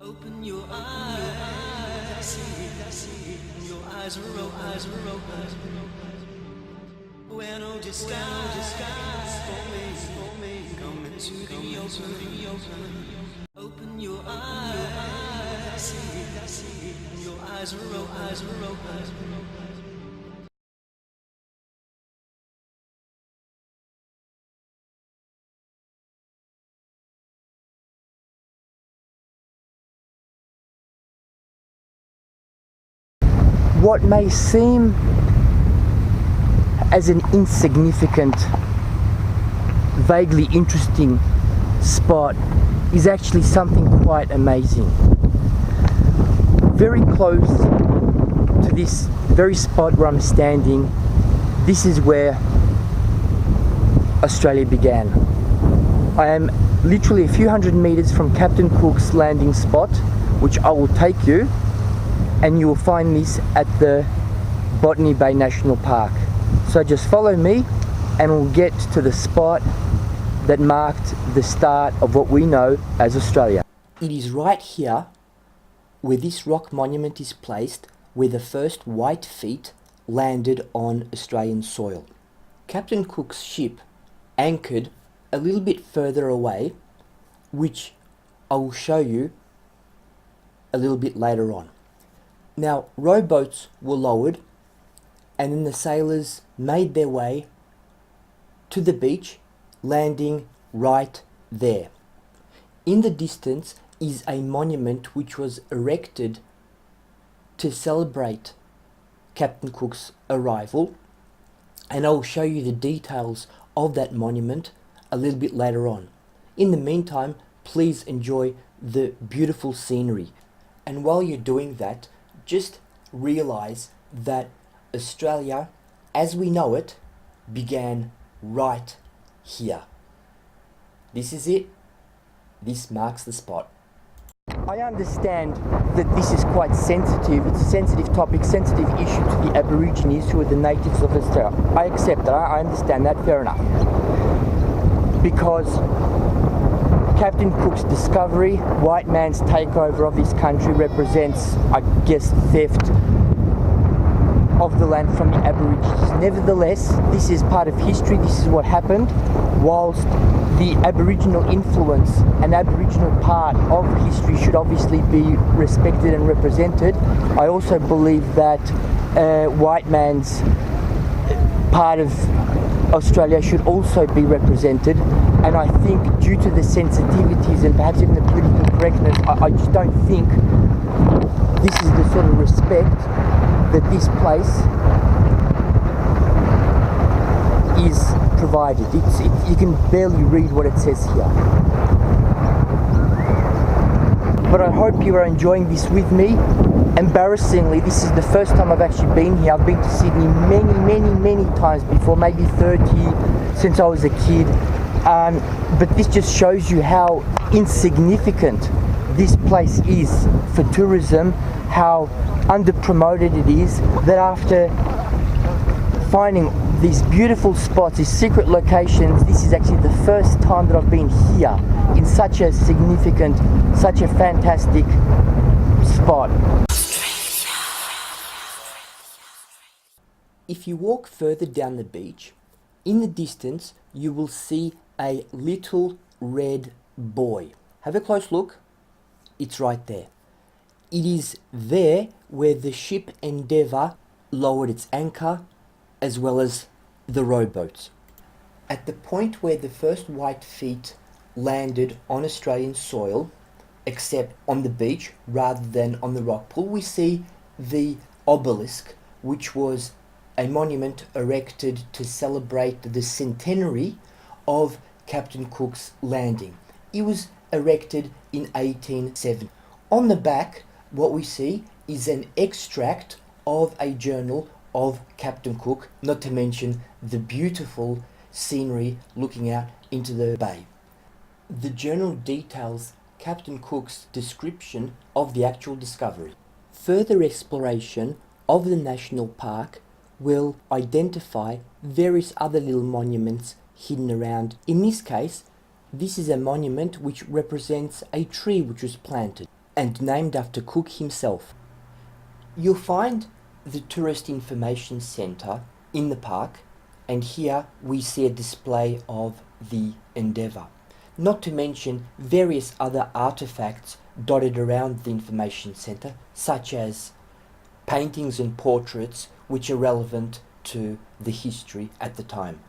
Open your eyes, I see, your eyes are open, where no disguise for me, come into the open, open your eyes, I see, your eyes are open. What may seem as an insignificant, vaguely interesting spot is actually something quite amazing. Very close to this very spot where I'm standing, this is where Australia began. I am literally a few hundred meters from Captain Cook's landing spot, which I will take you, and you will find this at the Botany Bay National Park. So just follow me and we'll get to the spot that marked the start of what we know as Australia. It is right here where this rock monument is placed, where the first white feet landed on Australian soil. Captain Cook's ship anchored a little bit further away, which I will show you a little bit later on. Now, rowboats were lowered and then the sailors made their way to the beach, landing right there. In the distance is a monument which was erected to celebrate Captain Cook's arrival, and I'll show you the details of that monument a little bit later on. In the meantime, please enjoy the beautiful scenery, and while you're doing that, just realize that Australia, as we know it, began right here. This is it. This marks the spot. I understand that this is quite sensitive. It's a sensitive topic, sensitive issue to the Aborigines, who are the natives of Australia. I accept that. I understand that. Fair enough. Because Captain Cook's discovery, white man's takeover of this country, represents, I guess, theft of the land from the Aborigines. Nevertheless, this is part of history. This is what happened. Whilst the Aboriginal influence and Aboriginal part of history should obviously be respected and represented, I also believe that white man's part of Australia should also be represented, and I think due to the sensitivities and perhaps even the political correctness, I just don't think this is the sort of respect that this place is provided. You can barely read what it says here. But I hope you are enjoying this with me. Embarrassingly, this is the first time I've actually been here. I've been to Sydney many times before, maybe 30 since I was a kid. But this just shows you how insignificant this place is for tourism, how under-promoted it is, that after finding these beautiful spots, these secret locations, this is actually the first time that I've been here in such a significant, such a fantastic spot. If you walk further down the beach, in the distance you will see a little red buoy. Have a close look. It's right there. It is there where the ship Endeavour lowered its anchor, as well as the rowboats. At the point where the first white feet landed on Australian soil, except on the beach rather than on the rock pool, we see the obelisk, which was a monument erected to celebrate the centenary of Captain Cook's landing. It was erected in 1870. On the back, what we see is an extract of a journal of Captain Cook, not to mention the beautiful scenery looking out into the bay. The journal details Captain Cook's description of the actual discovery. Further exploration of the national park will identify various other little monuments hidden around. In this case, this is a monument which represents a tree which was planted. and named after Cook himself. You'll find the Tourist Information Centre in the park, and here we see a display of the Endeavour. Not to mention various other artefacts dotted around the information centre, such as paintings and portraits which are relevant to the history at the time.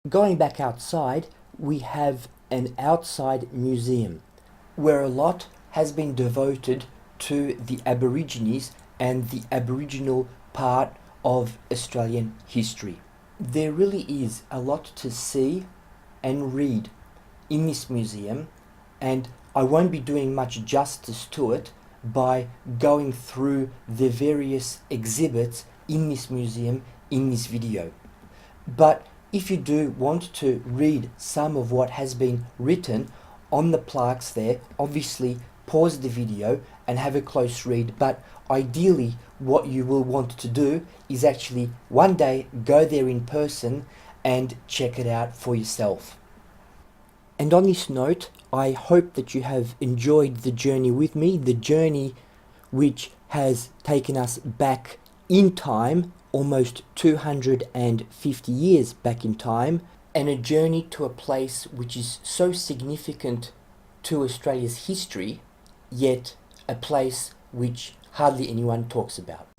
Going back outside, we have an outside museum where a lot has been devoted to the Aborigines and the Aboriginal part of Australian history. There really is a lot to see and read in this museum, and I won't be doing much justice to it by going through the various exhibits in this museum in this video. But if you do want to read some of what has been written on the plaques there, obviously pause the video and have a close read. But ideally what you will want to do is actually one day go there in person and check it out for yourself. And on this note, I hope that you have enjoyed the journey with me, the journey which has taken us back in time, almost 250 years back in time, and a journey to a place which is so significant to Australia's history, yet a place which hardly anyone talks about.